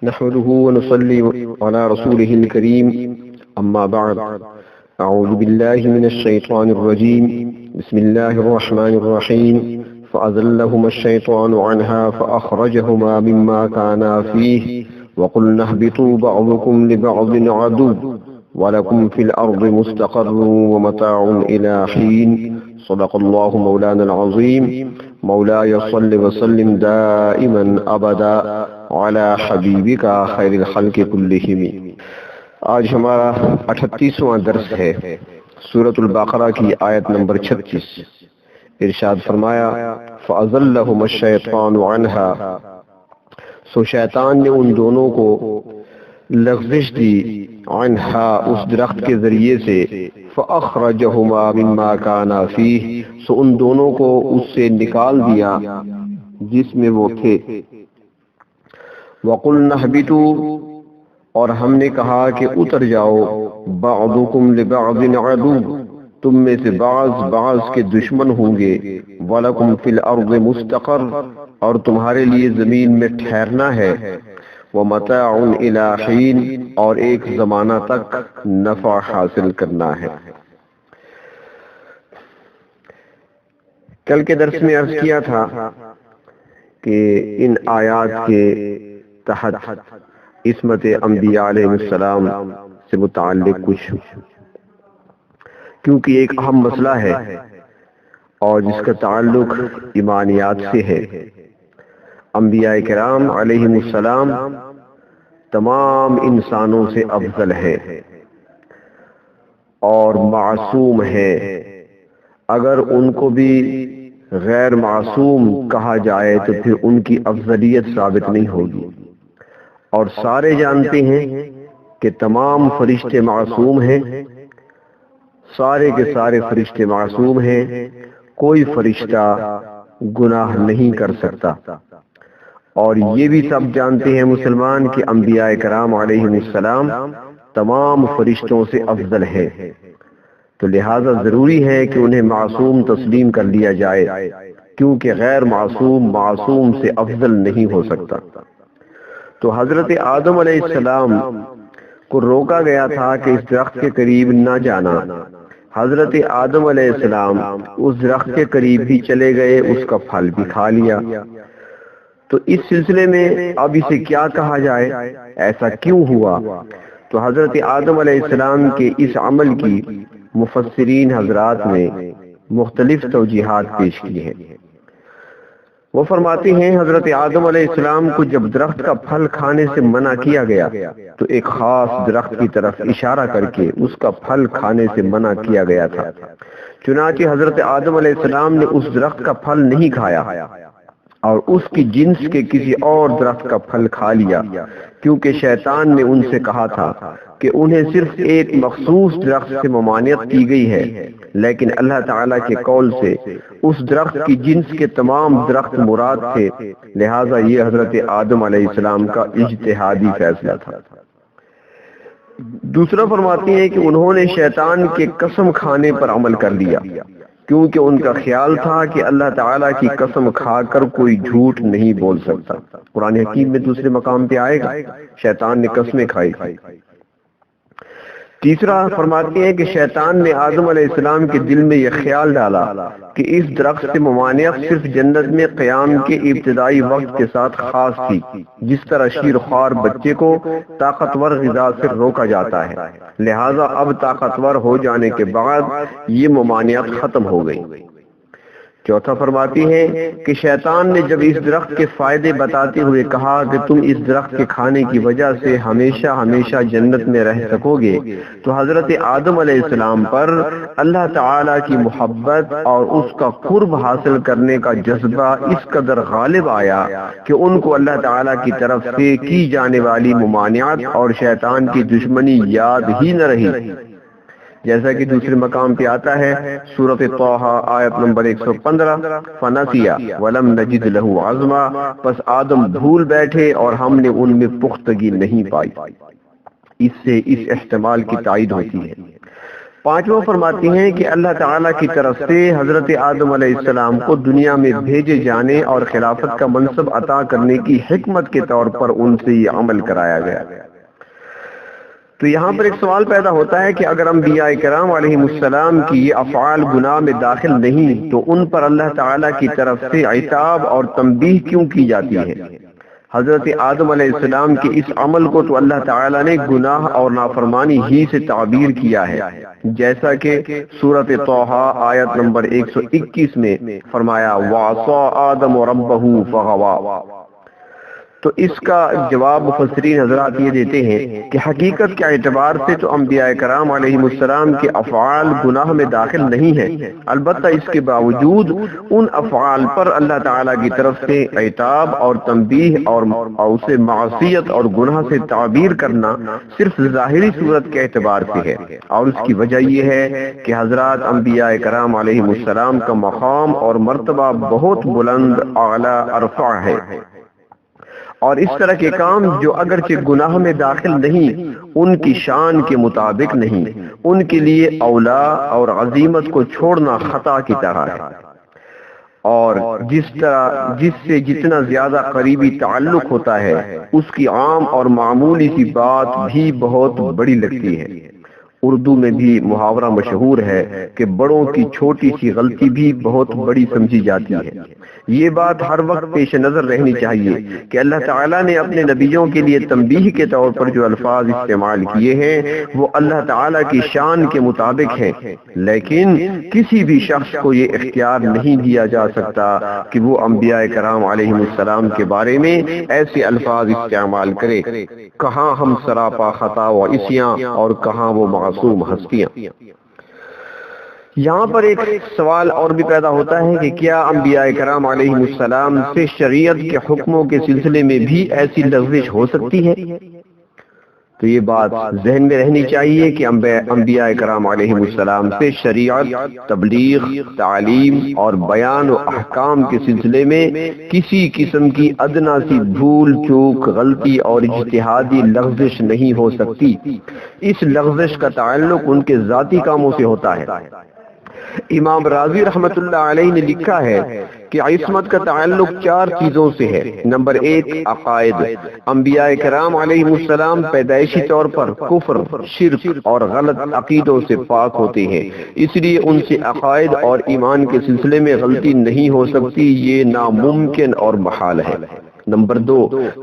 نحمده ونصلي على رسوله الكريم أما بعد أعوذ بالله من الشيطان الرجيم بسم الله الرحمن الرحيم فأزلهما الشيطان عنها فأخرجهما مما كانا فيه وقلنا اهبطوا بعضكم لبعض عدو ولكم في الأرض مستقر ومتاع إلى حين صدق الله مولانا العظيم مولاي صل وسلم دائما أبدا على حبيبك خير الخلق كلهم۔ آج ہمارا 38واں درس ہے سورۃ البقرہ کی آیت نمبر 36۔ ارشاد فرمایا فَأَزَلَّهُمَا الشَّيْطَانُ عَنْهَا، سو شیطان نے ان دونوں کو لغزش دی، عنہا اس درخت کے ذریعے سے، فَأَخْرَجَهُمَا مِمَّا كَانَا فِيهِ، سو ان دونوں کو اس سے نکال دیا جس میں وہ تھے۔ وَقُلْنَا اهْبِطُوا، اور ہم نے کہا کہ اتر جاؤ، بعضکم لبعض عدو، تم میں سے بعض کے دشمن ہوں گے، وَلَكُمْ فِي الْأَرْضِ مُسْتَقَرٌ، اور تمہارے لیے زمین میں ٹھہرنا ہے، وَمَتَاعٌ إِلَى حِينٍ، اور ایک زمانہ تک نفع حاصل کرنا ہے۔ کل کے درس میں عرض کیا تھا کہ ان آیات کے تحت عصمت انبیاء علیہ السلام سے متعلق کچھ، کیونکہ ایک اہم مسئلہ ہے اور جس کا تعلق ایمانیات سے ہے۔ انبیاء کرام علیہ السلام تمام انسانوں سے افضل ہے اور معصوم ہے۔ اگر ان کو بھی غیر معصوم کہا جائے تو پھر ان کی افضلیت ثابت نہیں ہوگی، اور سارے جانتے ہیں کہ تمام فرشتے معصوم ہیں، سارے کے سارے فرشتے معصوم ہیں، کوئی فرشتہ گناہ نہیں کر سکتا۔ اور یہ بھی سب جانتے ہیں مسلمان کہ انبیاء کرام علیہ السلام تمام فرشتوں سے افضل ہے، تو لہذا ضروری ہے کہ انہیں معصوم تسلیم کر لیا جائے، کیونکہ غیر معصوم سے افضل نہیں ہو سکتا۔ تو حضرت آدم علیہ السلام کو روکا گیا تھا کہ اس درخت کے قریب نہ جانا۔ حضرت آدم علیہ السلام اس درخت کے قریب ہی چلے گئے، اس کا پھل بھی کھا لیا۔ تو اس سلسلے میں اب اسے کیا کہا جائے، ایسا کیوں ہوا؟ تو حضرت آدم علیہ السلام کے اس عمل کی مفسرین حضرات نے مختلف توجیحات پیش کی ہیں۔ وہ فرماتے ہیں حضرت آدم علیہ السلام کو جب درخت کا پھل کھانے سے منع کیا گیا تو ایک خاص درخت کی طرف اشارہ کر کے اس کا پھل کھانے سے منع کیا گیا تھا۔ چنانچہ حضرت آدم علیہ السلام نے اس درخت کا پھل نہیں کھایا اور اس کی جنس کے کسی اور درخت کا پھل کھا لیا، کیونکہ شیطان نے ان سے کہا تھا کہ انہیں صرف ایک مخصوص درخت سے ممانعت کی گئی ہے، لیکن اللہ تعالیٰ کے قول سے اس درخت کی جنس کے تمام درخت مراد تھے، لہٰذا یہ حضرت آدم علیہ السلام کا اجتہادی فیصلہ تھا۔ دوسرا فرماتے ہیں کہ انہوں نے شیطان کے قسم کھانے پر عمل کر لیا، کیونکہ ان کا خیال تھا کہ اللہ تعالیٰ کی قسم کھا کر کوئی جھوٹ نہیں بول سکتا۔ قرآن حکیم میں دوسرے مقام پہ آئے گا شیطان نے قسمیں کھائی۔ تیسرا فرماتے ہیں کہ شیطان نے آدم علیہ السلام کے دل میں یہ خیال ڈالا کہ اس درخت سے ممانعت صرف جنت میں قیام کے ابتدائی وقت کے ساتھ خاص تھی، جس طرح شیرخوار بچے کو طاقتور غذا سے روکا جاتا ہے، لہٰذا اب طاقتور ہو جانے کے بعد یہ ممانعت ختم ہو گئی۔ چوتھا فرماتی ہیں کہ شیطان نے جب اس درخت کے فائدے بتاتے ہوئے کہا کہ تم اس درخت کے کھانے کی وجہ سے ہمیشہ ہمیشہ جنت میں رہ سکو گے، تو حضرت آدم علیہ السلام پر اللہ تعالیٰ کی محبت اور اس کا قرب حاصل کرنے کا جذبہ اس قدر غالب آیا کہ ان کو اللہ تعالیٰ کی طرف سے کی جانے والی ممانعت اور شیطان کی دشمنی یاد ہی نہ رہی، جیسا کہ دوسرے مقام پہ آتا ہے سورۃ طٰہٰ آیت نمبر 115، فنسیا ولم نجد لہ عزما، پس آدم بھول بیٹھے اور ہم نے ان میں پختگی نہیں پائی۔ اس سے اس احتمال کی تائید ہوتی ہے۔ پانچواں فرماتی ہیں کہ اللہ تعالیٰ کی طرف سے حضرت آدم علیہ السلام کو دنیا میں بھیجے جانے اور خلافت کا منصب عطا کرنے کی حکمت کے طور پر ان سے یہ عمل کرایا گیا۔ تو یہاں پر ایک سوال پیدا ہوتا ہے کہ اگر انبیاء کرام علیہ السلام کی یہ افعال گناہ میں داخل نہیں تو ان پر اللہ تعالیٰ کی طرف سے عتاب اور تنبیہ کیوں کی جاتی ہے؟ حضرت آدم علیہ السلام کے اس عمل کو تو اللہ تعالیٰ نے گناہ اور نافرمانی ہی سے تعبیر کیا ہے، جیسا کہ سورۃ طٰہٰ آیت نمبر 121 میں فرمایا وَعَصَىٰ آدَمُ رَبَّهُ فَغَوَىٰ۔ تو اس کا جواب مفسرین حضرات یہ دیتے ہیں کہ حقیقت کے اعتبار سے تو انبیاء کرام علیہ السلام کے افعال گناہ میں داخل نہیں ہیں، البتہ اس کے باوجود ان افعال پر اللہ تعالیٰ کی طرف سے عتاب اور تنبیہ اور اسے معصیت اور گناہ سے تعبیر کرنا صرف ظاہری صورت کے اعتبار سے ہے، اور اس کی وجہ یہ ہے کہ حضرات انبیاء کرام علیہ السلام کا مقام اور مرتبہ بہت بلند، اعلیٰ، ارفع ہے، اور اس طرح کے کام جو اگرچہ گناہ میں داخل نہیں، ان کی شان کے مطابق نہیں، ان کے لیے اولا اور عظیمت کو چھوڑنا خطا کی طرح ہے، اور جس سے جتنا زیادہ قریبی تعلق ہوتا ہے اس کی عام اور معمولی سی بات بھی بہت بڑی لگتی ہے۔ اردو میں بھی محاورہ مشہور ہے کہ بڑوں کی چھوٹی سی غلطی بھی بہت بڑی سمجھی جاتی ہے۔ یہ بات ہر وقت پیش نظر رہنی چاہیے کہ اللہ تعالیٰ نے اپنے نبیوں کے لیے تنبیہ کے طور پر جو الفاظ استعمال کیے ہیں وہ اللہ تعالیٰ کی شان کے مطابق ہیں، لیکن کسی بھی شخص کو یہ اختیار نہیں دیا جا سکتا کہ وہ انبیاء کرام علیہ السلام کے بارے میں ایسے الفاظ استعمال کرے، کہاں ہم سراپا خطا و عصیاں اور کہاں وہ معصوم ہستیاں۔ یہاں پر ایک سوال اور بھی پیدا ہوتا ہے کہ کیا انبیاء کرام علیہ السلام سے شریعت کے حکموں کے سلسلے میں بھی ایسی لغزش ہو سکتی ہے؟ تو یہ بات ذہن میں رہنی چاہیے کہ انبیاء کرام علیہ السلام سے شریعت، تبلیغ، تعلیم اور بیان و احکام کے سلسلے میں کسی قسم کی ادنا سی بھول چوک، غلطی اور اجتہادی لغزش نہیں ہو سکتی۔ اس لغزش کا تعلق ان کے ذاتی کاموں سے ہوتا ہے۔ امام راضی رحمت اللہ علیہ نے لکھا ہے کہ عصمت کا تعلق 4 چیزوں سے ہے۔ نمبر 1 عقائد۔ انبیاء کرام علیہ السلام پیدائشی طور پر کفر، شرک اور غلط عقیدوں سے پاک ہوتے ہیں، اس لیے ان سے عقائد اور ایمان کے سلسلے میں غلطی نہیں ہو سکتی، یہ ناممکن اور محال ہے۔ نمبر 2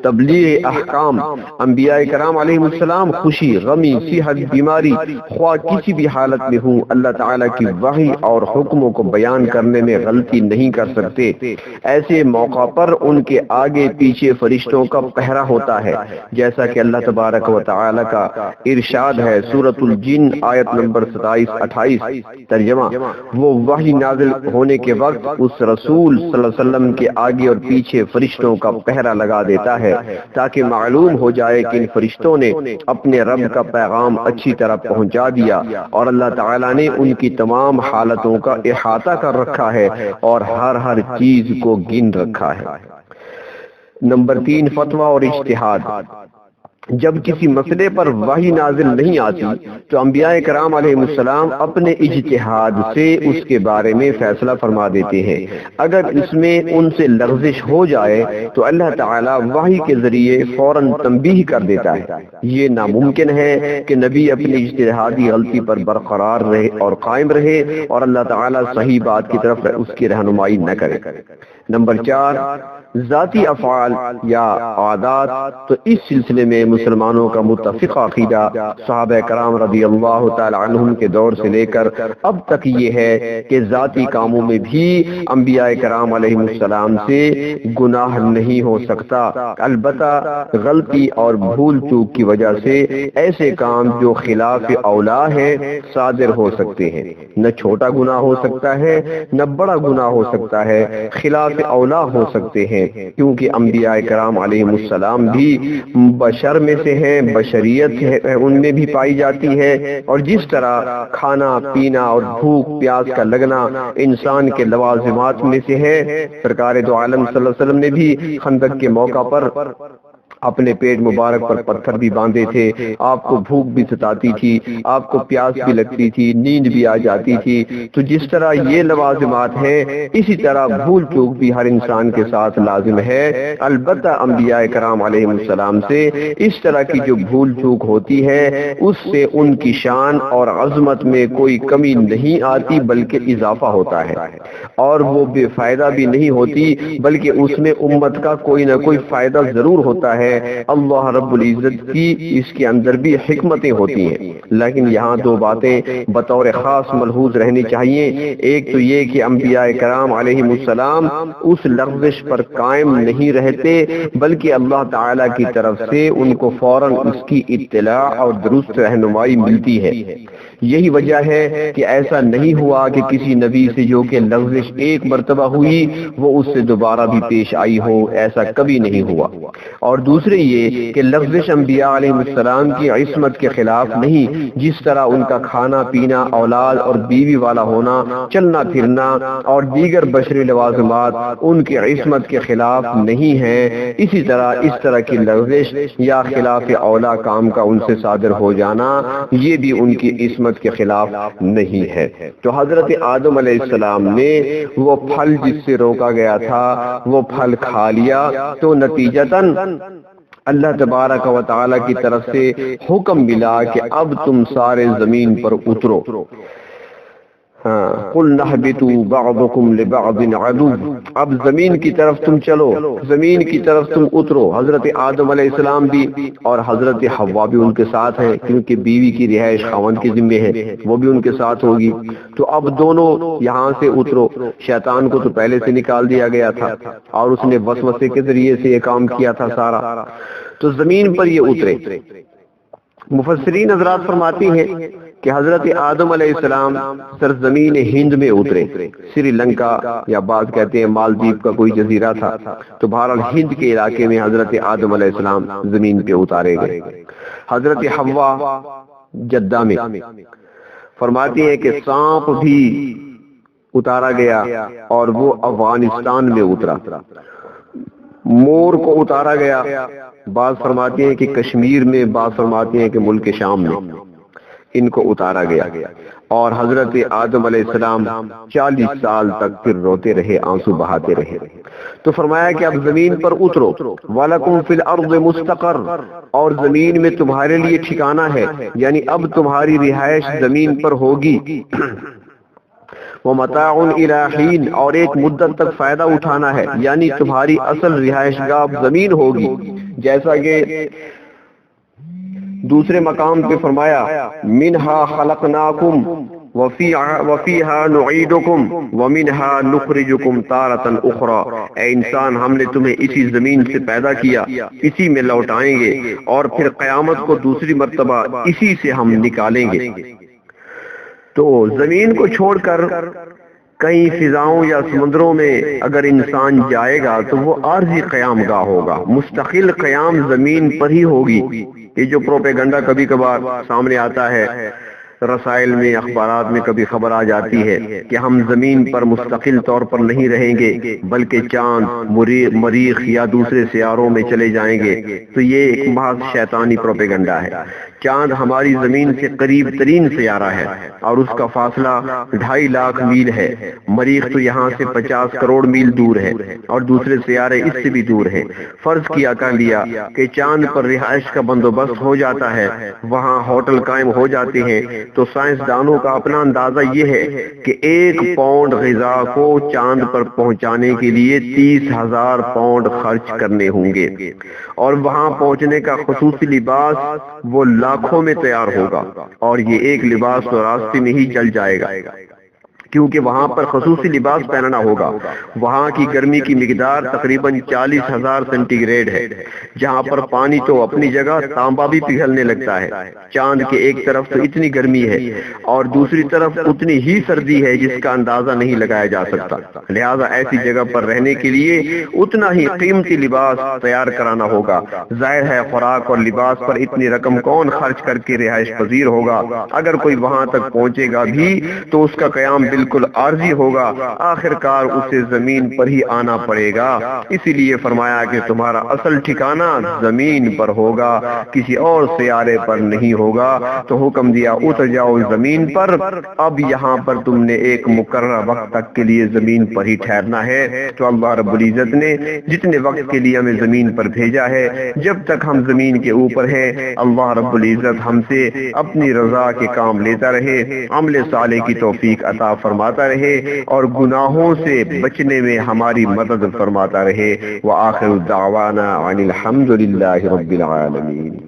تبلیغ احکام۔ انبیاء کرام علیہ السلام خوشی، غمی، صحت، بیماری، خواہ کسی بھی حالت میں ہوں، اللہ تعالیٰ کی وحی اور حکموں کو بیان کرنے میں غلطی نہیں کر سکتے۔ ایسے موقع پر ان کے آگے پیچھے فرشتوں کا پہرا ہوتا ہے، جیسا کہ اللہ تبارک و تعالیٰ کا ارشاد ہے سورۃ الجن آیت نمبر 27-28۔ ترجمہ: وہ وحی نازل ہونے کے وقت اس رسول صلی اللہ علیہ وسلم کے آگے اور پیچھے فرشتوں کا پہرا لگا دیتا ہے تاکہ معلوم ہو جائے کہ ان فرشتوں نے اپنے رب کا پیغام اچھی طرح پہنچا دیا اور اللہ تعالیٰ نے ان کی تمام حالتوں کا احاطہ کر رکھا ہے اور ہر چیز کو گن رکھا ہے۔ نمبر 3 فتویٰ اور اجتہاد۔ جب کسی مسئلے پر وحی نازل نہیں آتی تو انبیاء کرام علیہ السلام اپنے اجتہاد سے اس کے بارے میں فیصلہ فرما دیتے ہیں۔ اگر اس میں ان سے لغزش ہو جائے تو اللہ تعالیٰ وحی کے ذریعے فوراً تنبیہ کر دیتا ہے۔ یہ ناممکن ہے کہ نبی اپنی اجتہادی غلطی پر برقرار رہے اور قائم رہے اور اللہ تعالیٰ صحیح بات کی طرف اس کی رہنمائی نہ کرے۔ نمبر 4 ذاتی افعال یا عادات۔ تو اس سلسلے میں مسلمانوں کا متفق عقیدہ صحابہ کرام رضی اللہ تعالی عنہم کے دور سے لے کر اب تک یہ ہے کہ ذاتی کاموں میں بھی انبیاء کرام علیہ السلام سے گناہ نہیں ہو سکتا، البتہ غلطی اور بھول چوک کی وجہ سے ایسے کام جو خلاف اولا ہے صادر ہو سکتے ہیں۔ نہ چھوٹا گناہ ہو سکتا ہے نہ بڑا گناہ ہو سکتا ہے، خلاف اولا ہو سکتے ہیں، کیونکہ انبیاء کرام علیہ السلام بھی بشر میں سے ہیں، بشریت ہے ان میں بھی پائی جاتی ہے، اور جس طرح کھانا پینا اور بھوک پیاس کا لگنا انسان کے لوازمات میں سے ہے، سرکار دو عالم صلی اللہ علیہ وسلم نے بھی خندق کے موقع پر اپنے پیٹ مبارک پر پتھر بھی باندھے تھے، آپ کو بھوک بھی ستاتی تھی، آپ کو پیاس بھی لگتی تھی، نیند بھی آ جاتی تھی۔ تو جس طرح یہ لوازمات ہیں، اسی طرح بھول چوک بھی ہر انسان کے ساتھ لازم ہے۔ البتہ انبیاء کرام علیہ السلام سے اس طرح کی جو بھول چوک ہوتی ہے، اس سے ان کی شان اور عظمت میں کوئی کمی نہیں آتی بلکہ اضافہ ہوتا ہے، اور وہ بے فائدہ بھی نہیں ہوتی بلکہ اس میں امت کا کوئی نہ کوئی فائدہ ضرور ہوتا ہے۔ اللہ رب العزت کی اس کے اندر بھی حکمتیں ہوتی ہیں، لیکن یہاں دو باتیں بطور خاص ملحوظ رہنی چاہیے۔ ایک تو یہ کہ انبیاء کرام علیہ السلام اس لغزش پر قائم نہیں رہتے بلکہ اللہ تعالی کی طرف سے ان کو فوراً اس کی اطلاع اور درست رہنمائی ملتی ہے۔ یہی وجہ ہے کہ ایسا نہیں ہوا کہ کسی نبی سے جو کہ لغزش ایک مرتبہ ہوئی وہ اس سے دوبارہ بھی پیش آئی ہو، ایسا کبھی نہیں ہوا۔ اور دوسرے یہ کہ لغزش انبیاء علیہ السلام کی عصمت کے خلاف نہیں، جس طرح ان کا کھانا پینا، اولاد اور بیوی والا ہونا، چلنا پھرنا اور دیگر بشری لوازمات ان کی عصمت کے خلاف نہیں ہیں، اسی طرح کی لغزش یا خلاف اولا کام کا ان سے صادر ہو جانا یہ بھی ان کی عصمت کے خلاف نہیں ہے۔ تو حضرت آدم علیہ السلام نے وہ پھل جس سے روکا گیا تھا وہ پھل کھا لیا، تو نتیجتاً اللہ تبارک و تعالی کی طرف سے حکم ملا کہ اب تم سارے زمین پر اترو۔ قُلْنَا اهْبِطُوا بَعْضُكُمْ لِبَعْضٍ عَدُوٌّ، اب زمین کی طرف تم چلو، زمین کی طرف تم اترو۔ حضرت آدم علیہ السلام بھی اور حضرت حوا بھی ان کے ساتھ ہیں، کیونکہ بیوی کی رہائش خاوند کے ذمے ہے، وہ بھی ان کے ساتھ ہوگی۔ تو اب دونوں یہاں سے اترو۔ شیطان کو تو پہلے سے نکال دیا گیا تھا اور اس نے وسوسے کے ذریعے سے یہ کام کیا تھا سارا۔ تو زمین پر یہ اترے۔ مفسرین حضرات فرماتی ہیں کہ حضرت آدم علیہ السلام سرزمین ہند میں اترے، سری لنکا یا بعض کہتے ہیں مالدیپ کا کوئی جزیرہ تھا، تو بہرحال ہند کے علاقے میں حضرت آدم علیہ السلام زمین پہ اتارے گئے۔ حضرت حوا جدہ میں فرماتی ہیں کہ سانپ بھی اتارا گیا اور وہ افغانستان میں اترا۔ مور کو اتارا گیا، بعض فرماتے ہیں کہ کشمیر میں، بعض فرماتے ہیں کہ ملک شام میں ان کو اتارا گیا، اور حضرت آدم علیہ السلام 40 سال تک پھر روتے رہے، آنسو بہاتے رہے۔ تو فرمایا کہ اب زمین پر اترو، وَلَكُمْ فِي الْأَرْضِ مُسْتَقَرٌّ، اور زمین میں تمہارے لیے ٹھکانہ ہے، یعنی اب تمہاری رہائش زمین پر ہوگی۔ وَمَتَاعٌ إِلَىٰ حِينٍ، اور ایک مدت تک فائدہ اٹھانا ہے، یعنی تمہاری اصل رہائش گاہ زمین ہوگی، جیسا کہ دوسرے مقام پہ فرمایا مِنْهَا خَلَقْنَاكُمْ وَفِيهَا نُعِيدُكُمْ وَمِنْهَا نُخْرِجُكُمْ تَارَةً أُخْرَىٰ، اے انسان ہم نے تمہیں اسی زمین سے پیدا کیا، اسی میں لوٹائیں گے، اور پھر قیامت کو دوسری مرتبہ اسی سے ہم نکالیں گے۔ تو زمین کو چھوڑ کر کئی فضاؤں یا سمندروں میں اگر انسان جائے گا تو وہ عارضی قیام گاہ ہوگا، مستقل قیام زمین پر ہی ہوگی۔ یہ جو پروپیگنڈا کبھی کبھار سامنے آتا ہے رسائل میں، اخبارات میں کبھی خبر آ جاتی ہے کہ ہم زمین پر مستقل طور پر نہیں رہیں گے بلکہ چاند، مریخ یا دوسرے سیاروں میں چلے جائیں گے، تو یہ ایک محض شیطانی پروپیگنڈا ہے۔ چاند ہماری زمین سے قریب ترین سیارہ ہے اور اس کا فاصلہ 2.5 لاکھ میل ہے۔ مریخ تو یہاں سے 50 کروڑ میل دور ہے اور دوسرے سیارے اس سے بھی دور ہیں۔ فرض کیا کر لیا کہ چاند پر رہائش کا بندوبست ہو جاتا ہے، وہاں ہوٹل قائم ہو جاتے ہیں، تو سائنسدانوں کا اپنا اندازہ یہ ہے کہ 1 پاؤنڈ غذا کو چاند پر پہنچانے کے لیے 30,000 پاؤنڈ خرچ کرنے ہوں گے، اور وہاں پہنچنے کا خصوصی لباس وہ لاکھوں میں تیار ہوگا، اور یہ ایک لباس تو راستے میں ہی چل جائے گا، کیونکہ وہاں پر خصوصی لباس پہننا ہوگا۔ وہاں کی گرمی کی مقدار تقریباً 40,000 سینٹی گریڈ ہے، جہاں پر پانی تو اپنی جگہ تانبا بھی پگھلنے لگتا ہے۔ چاند کے ایک طرف تو اتنی گرمی ہے اور دوسری طرف اتنی ہی سردی ہے جس کا اندازہ نہیں لگایا جا سکتا، لہذا ایسی جگہ پر رہنے کے لیے اتنا ہی قیمتی لباس تیار کرانا ہوگا۔ ظاہر ہے خوراک اور لباس پر اتنی رقم کون خرچ کر کے رہائش پذیر ہوگا؟ اگر کوئی وہاں تک پہنچے گا بھی تو اس کا قیام بالکل عارضی ہوگا، آخر کار اسے زمین پر ہی آنا پڑے گا۔ اسی لیے فرمایا کہ تمہارا اصل ٹھکانہ زمین پر ہوگا، کسی اور سیارے پر نہیں ہوگا۔ تو حکم دیا اتر جاؤ زمین پر، اب یہاں پر تم نے ایک مقررہ وقت تک کے لیے زمین پر ہی ٹھہرنا ہے۔ تو اللہ رب العزت نے جتنے وقت کے لیے ہمیں زمین پر بھیجا ہے، جب تک ہم زمین کے اوپر ہیں، اللہ رب العزت ہم سے اپنی رضا کے کام لیتا رہے، عمل صالح کی توفیق عطا فرماتا رہے، اور گناہوں سے بچنے میں ہماری مدد فرماتا رہے۔ وآخر دعوانا عن الحمد للہ رب العالمین۔